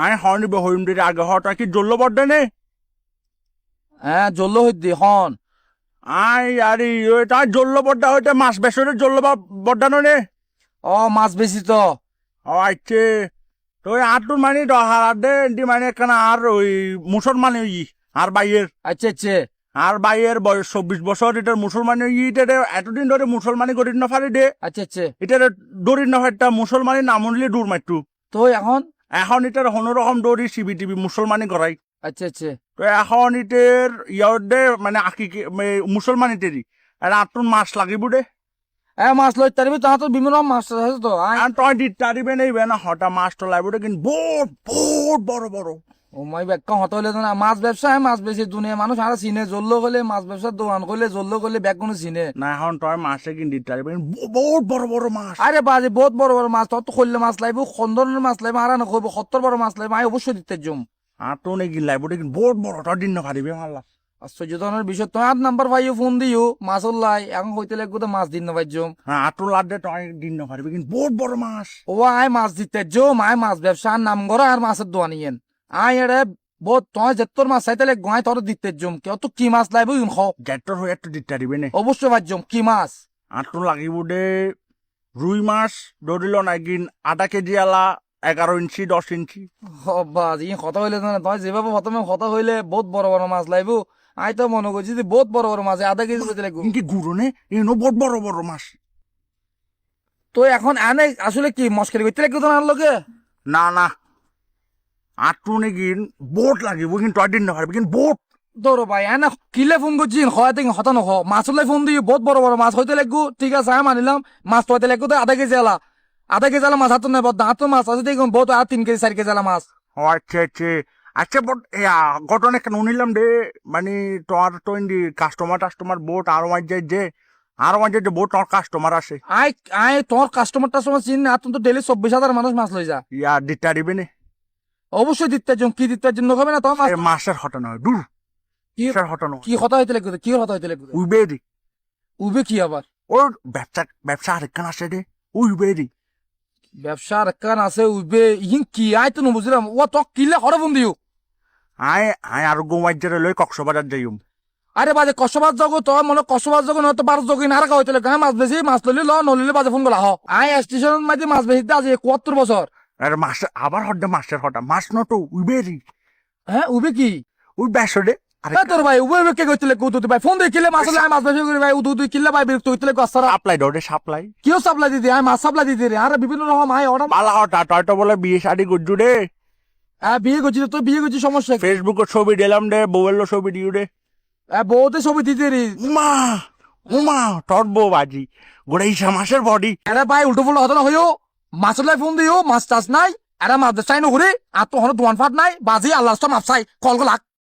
আয় হনিবে হইম দে আগে হটা কি জল্লো বড্ডে নে হ্যাঁ জল্লো হইদি হন আয় আরে ওইটা জল্লো বড্ডা হইতে মাছ বেসরের জল্লো বড্ডানো নে ও মাছ বেশি তো ও আচ্ছা তো ওই আটুর মানে হার দে এন্টি মানে কেন আর ওই মুসলমান ওই আর বাইয়ের আচ্ছা আচ্ছা আর বাইয়ের বয়স 24 বছর এটার মুসলমান ইটা এতদিন ধরে মুসলমানি করি না পারি দে আচ্ছা আচ্ছা এটার দড়ি না একটা মুসলমানি নাম উনলে দূর মারটু তো এখন এখন এটার হনরকম দড়ি সিবি টিবি মুসলমানি করাই আচ্ছা আচ্ছা তো এখন ইটের ইয়ার দে মানে আকি মুসলমানিটেরই আর আটুন মাছ লাগিব দে মাছ লই তারিবি তাহা তো বিভিন্ন মাছ আছে তো আর তই দিতে পারিবে নেইবে না হঠাৎ মাছ তো লাগবে দে কিন্তু বহুত বহুত বড় বড় ও মাই ব্যাগ হত হইলে না মাছ ব্যবসায় মাছ বেশি দুনিয়া মানুষ আর চিনে জ্বললো গেলে মাছ ব্যবসার দোকান করলে জ্বললো গেলে ব্যাগ কোনো চিনে না এখন তই মাছে কিন দিতে পারিবে বহুত বড় বড় মাছ আরে বাজে বহুত বড় বড় মাছ তোর তো খললে মাছ লাগবে খন্দনের মাছ লাগবে আর না কইব 70 বড় মাছ লাগবে আমি অবশ্যই দিতে জম আটু নে কি লাগবে দে কিন্তু বহুত বড় তই দিন না পারিবে মাল্লা আশ্চর্য ধরনের বিষয় তো 8 নাম্বার ভাইও ফোন দিও মাছ লাই এখন কইতে লাগবে তো মাছ দিন না ভাই জম হ্যাঁ আটু লাগবে তই দিন না পারিবে কিন্তু বহুত বড় মাছ ও আয় মাছ দিতে জম আয় মাছ ব্যবসার নাম করা আর মাছের দোয়ানিয়েন আয় এরে বহুত তুই যেতর মাছ চাইতে গাই তোর দিতে জম কেউ তো কি মাছ লাগবে ইন খাও জেটর হয়ে একটু দিতে পারিবে নে অবশ্যই ভাই জম কি মাছ আটু লাগিব দে রুই মাছ ধরিল নাকি 8 কেজি আলা 11 ইঞ্চি 10 ইঞ্চি বাজ ই কথা হইলে তো না তুই যেভাবে প্রথমে কথা হইলে বহুত বড় বড় মাছ লাগবে আই তো মনে করছি যে বহুত বড় বড় মাছ 0.5 কেজি করতে লাগবে কিন্তু গুড়ো নে এনো বহুত বড় বড় মাছ তো এখন আনে আসলে কি মস্করি করতে লাগবে তো না লোকে না না আটু নাকি বহুত লাগিব কিন্তু তই দিন না পারিবে কিন্তু বহুত তোর ভাই এনে কিলে ফোন করছি হয় থেকে হতা নখ মাছলে ফোন দিয়ে বহুত বড় বড় মাছ হইতে লাগবো ঠিক আছে আমি মানিলাম মাছ তো হইতে লাগবো তো 0.5 কেজি আলা 0.5 কেজি আলা মাছ হাত নেব দাঁত মাছ আছে দেখুন বহুত আর 3 কেজি 4 কেজি আলা মাছ ও আচ্ছা আচ্ছা আচ্ছা বট ঘটনা কেন নিলাম দে মানে তোর তো ইন্দি কাস্টমার বহুত আর মাঝে যে বহুত তোর কাস্টমার আছে আই আই তোর কাস্টমারটা সময় চিন না তুমি তো ডেলি 24,000 মানুষ মাছ লই যা ইয়া দিতে পারিবে নে অবশ্যই দিতে জম কি দিতে জন্য হবে না তোমার এ মাছের হটা নয় দূর কি মাছের হটা নয় কি কথা হইতে লাগবে কি কথা হইতে লাগবে উইবে দি উবে কি আবার ওর ব্যবসা আরেকখান আছে দে উইবে দি ব্যবসার কান আছে উবে ইন কি আই তো বুঝলাম ও তো কিলে হরে ফোন দিও আয় আর গোমাইজারে লই কক্সবাজার যাইম আরে বাজে কসবাজ জগো তো মনে কসবাজ জগো নয়তো 12 জগো না রাখা হইতে লাগে মাছ বেশি মাছ লইলে নলিলে বাজে ফোন গলা হ আই স্টেশন মাঝে মাছ বেশি আজ 71 বছর আর মাছ আবার হড্ডে মাছের হটা মাছ নটো উইবে দি হ্যাঁ উবে কি উই বেসো দে আরে তোর ভাই উবে কে কইতে লাগে উদু ভাই ফোন দিয়ে কিলে মাছ লই মাছ বেশি করে ভাই উদু কিলে ভাই বিরক্ত হইতে লাগে আসারা সাপ্লাই দে সাপ্লাই কিও সাপ্লাই দিদি আই মাছ সাপ্লাই দিদি রে আরে বিভিন্ন রকম আই অর্ডার পালা হটা তই তো বলে বিয়ে শাড়ি গুজু দে বিয়ে করছি তো বিয়ে করছি সমস্যা কি ফেসবুকে ছবি দিলাম দে বউয়ের ছবি দিও দে বউতে ছবি দিতে রে উমা তোর বউ বাজি গোড়াইছা মাছের বডি আরে ভাই উল্টো ফুল্টো হতো না হইও মাছ লাই ফোন দিও মাছ চাষ নাই আরে মাছ চাই নঘুরে আর তো হলো দোয়ান ফাট নাই বাজি আল্লাহ মাছ চাই কল লাখ